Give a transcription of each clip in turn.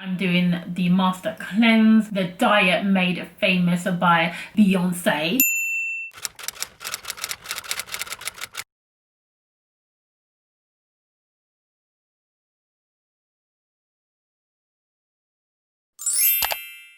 I'm doing the Master Cleanse, the diet made famous by Beyonce.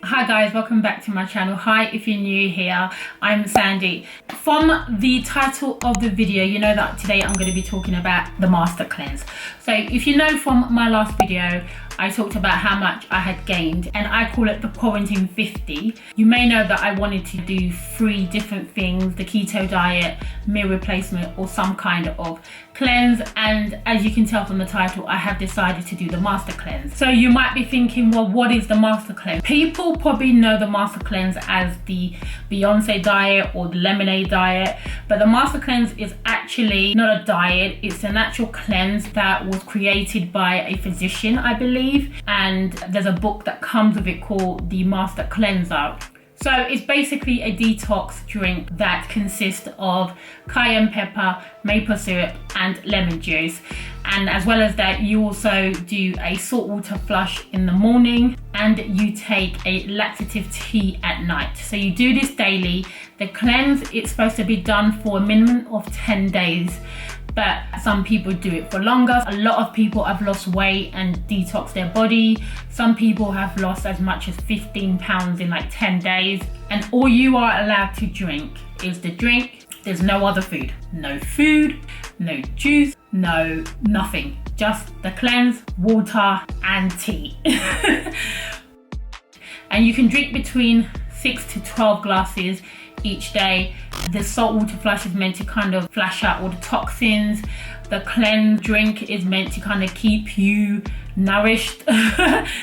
Hi guys, welcome back to my channel. Hi if you're new here, I'm Sandy. From the title of the video, you know that today I'm going to be talking about the Master Cleanse. So if you know from my last video, I talked about how much I had gained and I call it the Quarantine 50. You may know that I wanted to do 3 different things: the keto diet, meal replacement, or some kind of cleanse. And as you can tell from the title, I have decided to do the Master Cleanse. So you might be thinking, well, what is the Master Cleanse? People probably know the Master Cleanse as the Beyonce diet or the lemonade diet, but the Master Cleanse is actually not a diet. It's an actual cleanse that was created by a physician, I believe, and there's a book that comes with it called the Master Cleanser. So it's basically a detox drink that consists of cayenne pepper, maple syrup and lemon juice. And as well as that, you also do a saltwater flush in the morning and you take a laxative tea at night. So you do this daily. The cleanse, it's supposed to be done for a minimum of 10 days. But some people do it for longer. A lot of people have lost weight and detoxed their body. Some people have lost as much as 15 pounds in like 10 days. And all you are allowed to drink is the drink. There's no other food. No food, no juice, no nothing. Just the cleanse, water and tea. And you can drink between 6 to 12 glasses each day. The saltwater flush is meant to kind of flush out all the toxins. The cleanse drink is meant to kind of keep you nourished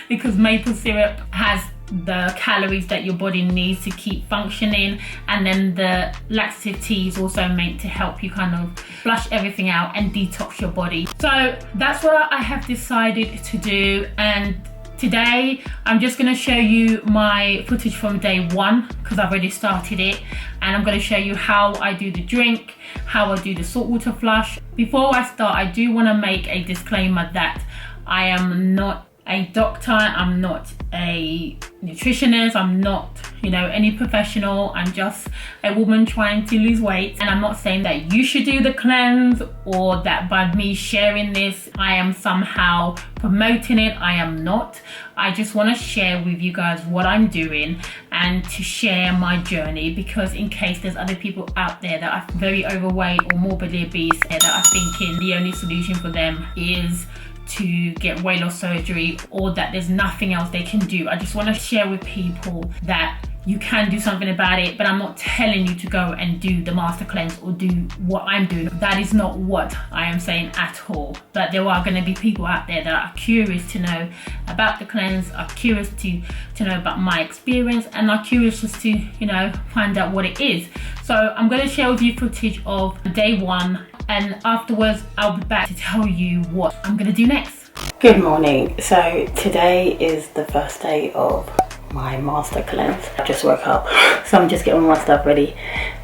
because maple syrup has the calories that your body needs to keep functioning, and then the laxative tea is also meant to help you kind of flush everything out and detox your body. So that's what I have decided to do, and today I'm just going to show you my footage from day 1 because I've already started it, and I'm going to show you how I do the drink, how I do the saltwater flush. Before I start, I do want to make a disclaimer that I am not a doctor, I'm not a nutritionist, I'm not, you know, any professional. I'm just a woman trying to lose weight, and I'm not saying that you should do the cleanse or that by me sharing this I am somehow promoting it. I am not. I just want to share with you guys what I'm doing and to share my journey, because in case there's other people out there that are very overweight or morbidly obese that are thinking the only solution for them is to get weight loss surgery or that there's nothing else they can do. I just want to share with people that you can do something about it, but I'm not telling you to go and do the Master Cleanse or do what I'm doing. That is not what I am saying at all. But there are going to be people out there that are curious to know about the cleanse, are curious to know about my experience, and are curious just to, you know, find out what it is. So I'm going to share with you footage of day 1, and afterwards I'll be back to tell you what I'm going to do next. Good morning. So today is the first day of my Master Cleanse. I just woke up, so I'm just getting my stuff ready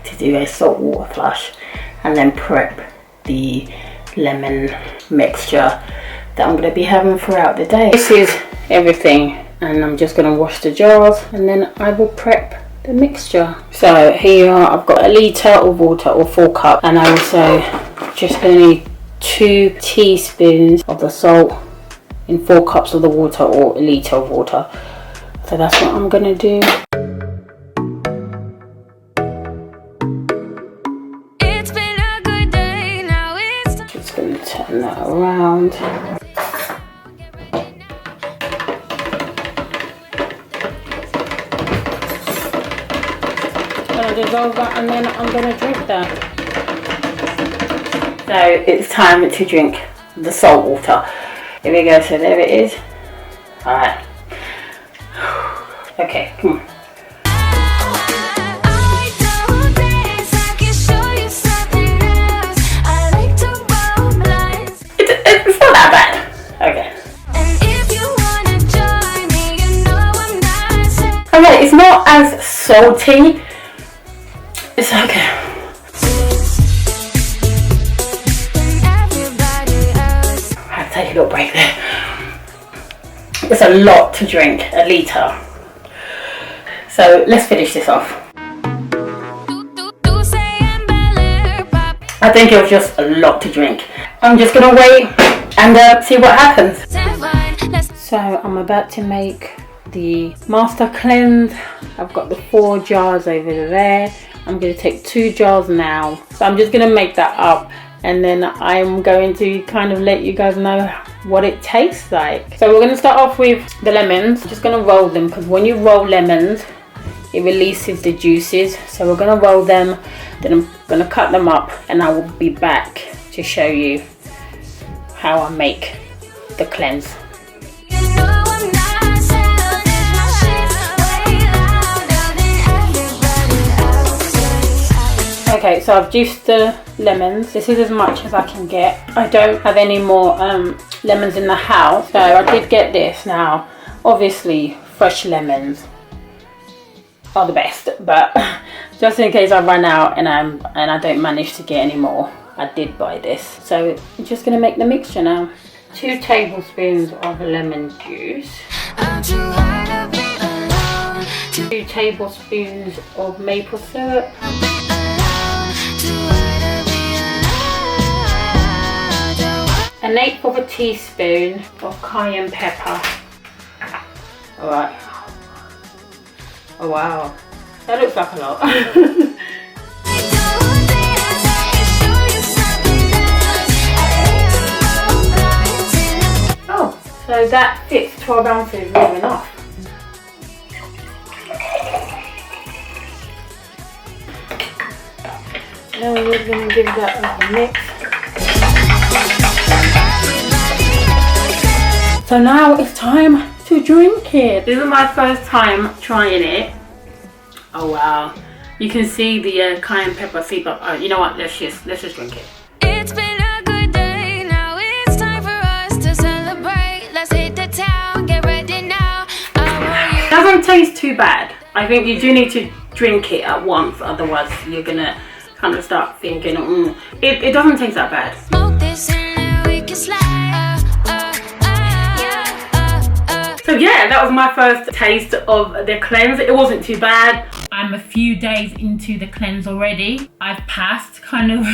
to do a salt water flush and then prep the lemon mixture that I'm going to be having throughout the day. This is everything, and I'm just going to wash the jars and then I will prep the mixture. So here I've got a litre of water, or 4 cups, and I also just going to need 2 teaspoons of the salt in 4 cups of the water, or a litre of water. So that's what I'm gonna do. It's been a good day, now it's just gonna turn that around. I'm gonna dissolve that and then I'm gonna drink that. So it's time to drink the salt water. Here we go, so there it is. Alright. Okay, come on. It's not that bad. Okay. Okay, it's not as salty. It's okay. I have to take a little break there. It's a lot to drink, a litre. So let's finish this off. I think it was just a lot to drink. I'm just gonna wait and see what happens. So I'm about to make the master cleanse. I've got the 4 jars over there. I'm going to take 2 jars now. So I'm just going to make that up, and then I'm going to kind of let you guys know what it tastes like. So we're going to start off with the lemons. I'm just going to roll them, because when you roll lemons, it releases the juices. So we're going to roll them, then I'm going to cut them up, and I will be back to show you how I make the cleanse. Okay, so I've juiced the lemons. This is as much as I can get. I don't have any more lemons in the house, so I did get this. Now, obviously, fresh lemons are the best, but just in case I run out and I don't manage to get any more, I did buy this. So I'm just gonna make the mixture now. 2 tablespoons of lemon juice. 2 tablespoons of maple syrup. 1/8 of a teaspoon of cayenne pepper. Alright. Oh wow. That looks like a lot. Oh, so that fits 12 ounces well enough. Now we're going to give that a mix. So now it's time to drink it. This is my first time trying it. Oh wow. You can see the cayenne pepper seep up. Oh, you know what? Let's just drink it. It's been a good day. Now it's time for us to celebrate. Let's hit the town. Get ready now. It doesn't taste too bad. I think you do need to drink it at once, otherwise you're gonna kind of start thinking, it doesn't taste that bad. Smoke this and then we can slide. So yeah, that was my first taste of the cleanse. It wasn't too bad. I'm a few days into the cleanse already. I've passed kind of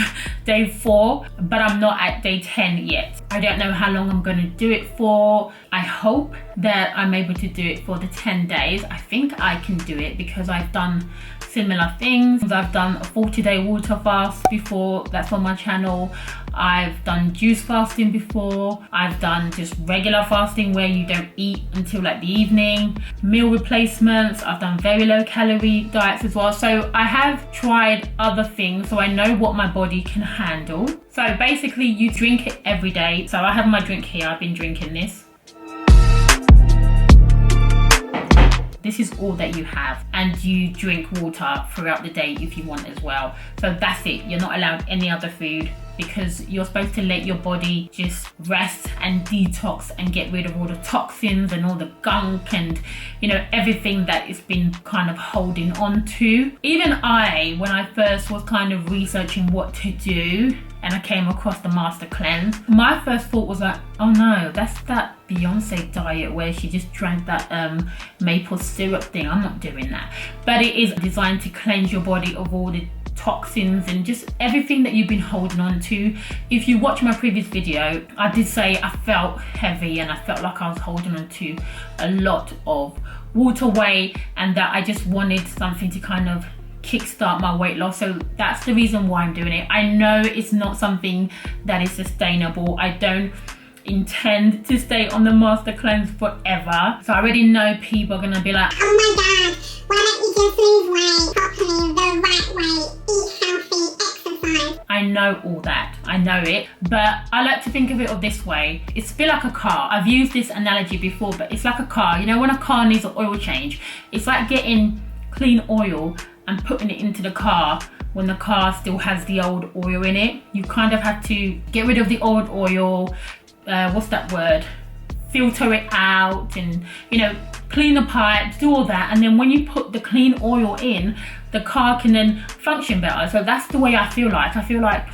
day 4, but I'm not at day 10 yet. I don't know how long I'm going to do it for. I hope that I'm able to do it for the 10 days. I think I can do it because I've done similar things. I've done a 40-day water fast before, that's on my channel. I've done juice fasting before. I've done just regular fasting where you don't eat until like the evening. Meal replacements. I've done very low calorie diets as well. So I have tried other things, so I know what my body can handle. So basically you drink it every day. So I have my drink here. I've been drinking this. This is all that you have, and you drink water throughout the day if you want as well. So that's it. You're not allowed any other food because you're supposed to let your body just rest and detox and get rid of all the toxins and all the gunk and, you know, everything that it's been kind of holding on to. Even when I first was kind of researching what to do and I came across the master cleanse, my first thought was like, oh no, that's that Beyonce diet where she just drank that maple syrup thing. I'm not doing that. But it is designed to cleanse your body of all the toxins and just everything that you've been holding on to. If you watch my previous video, I did say I felt heavy and I felt like I was holding on to a lot of water weight, and that I just wanted something to kind of kickstart my weight loss. So that's the reason why I'm doing it. I know it's not something that is sustainable. I don't intend to stay on the master cleanse forever. So I already know people are gonna be like, oh my god, why don't you just lose weight properly, the right way, eat healthy, exercise. I know all that, I know it, but I like to think of it this way. It's a bit like a car. I've used this analogy before, but it's like a car. You know, when a car needs an oil change, it's like getting clean oil and putting it into the car when the car still has the old oil in it. You kind of have to get rid of the old oil, what's that word? Filter it out and, you know, clean the pipes, do all that. And then when you put the clean oil in, the car can then function better. So that's the way I feel like. I feel like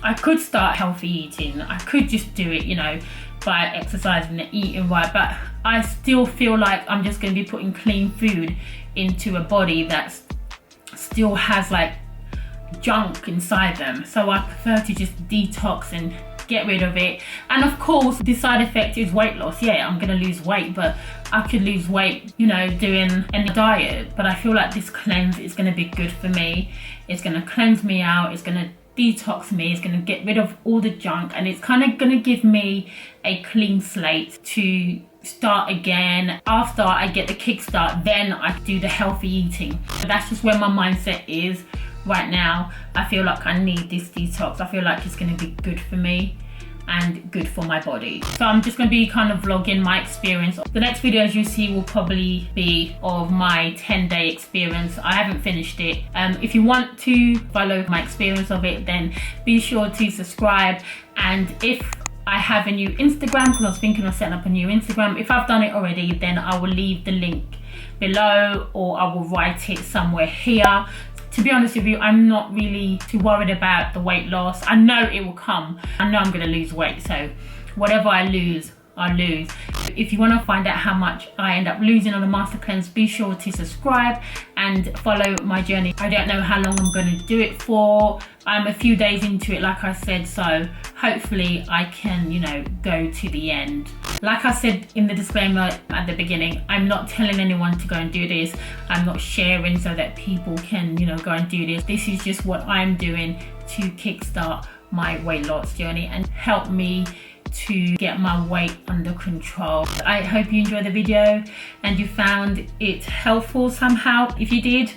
I could start healthy eating. I could just do it, you know, by exercising and eating right. But I still feel like I'm just going to be putting clean food into a body that still has like junk inside them. So I prefer to just detox and get rid of it. And of course the side effect is weight loss. Yeah, I'm gonna lose weight, but I could lose weight, you know, doing any diet. But I feel like this cleanse is gonna be good for me. It's gonna cleanse me out, it's gonna detox me, it's gonna get rid of all the junk, and it's kind of gonna give me a clean slate to start again. After I get the kickstart, then I do the healthy eating. But that's just where my mindset is right now. I feel like I need this detox. I feel like it's going to be good for me and good for my body. So I'm just going to be kind of vlogging my experience. The next videos you see will probably be of my 10-day experience. I haven't finished it. If you want to follow my experience of it, then be sure to subscribe. And if I have a new Instagram, because I was thinking of setting up a new Instagram. If I've done it already, then I will leave the link below, or I will write it somewhere here. To be honest with you, I'm not really too worried about the weight loss. I know it will come. I know I'm gonna lose weight, so whatever I lose, I lose. If you want to find out how much I end up losing on the master cleanse, be sure to subscribe and follow my journey. I don't know how long I'm going to do it for. I'm a few days into it, like I said, so hopefully I can, you know, go to the end. Like I said in the disclaimer at the beginning, I'm not telling anyone to go and do this. I'm not sharing so that people can, you know, go and do this. This is just what I'm doing to kickstart my weight loss journey and help me to get my weight under control. I hope you enjoyed the video and you found it helpful somehow. If you did,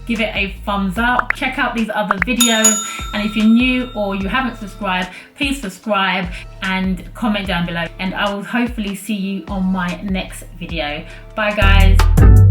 give it a thumbs up. Check out these other videos, and if you're new or you haven't subscribed, please subscribe and comment down below, and I will hopefully see you on my next video. Bye guys.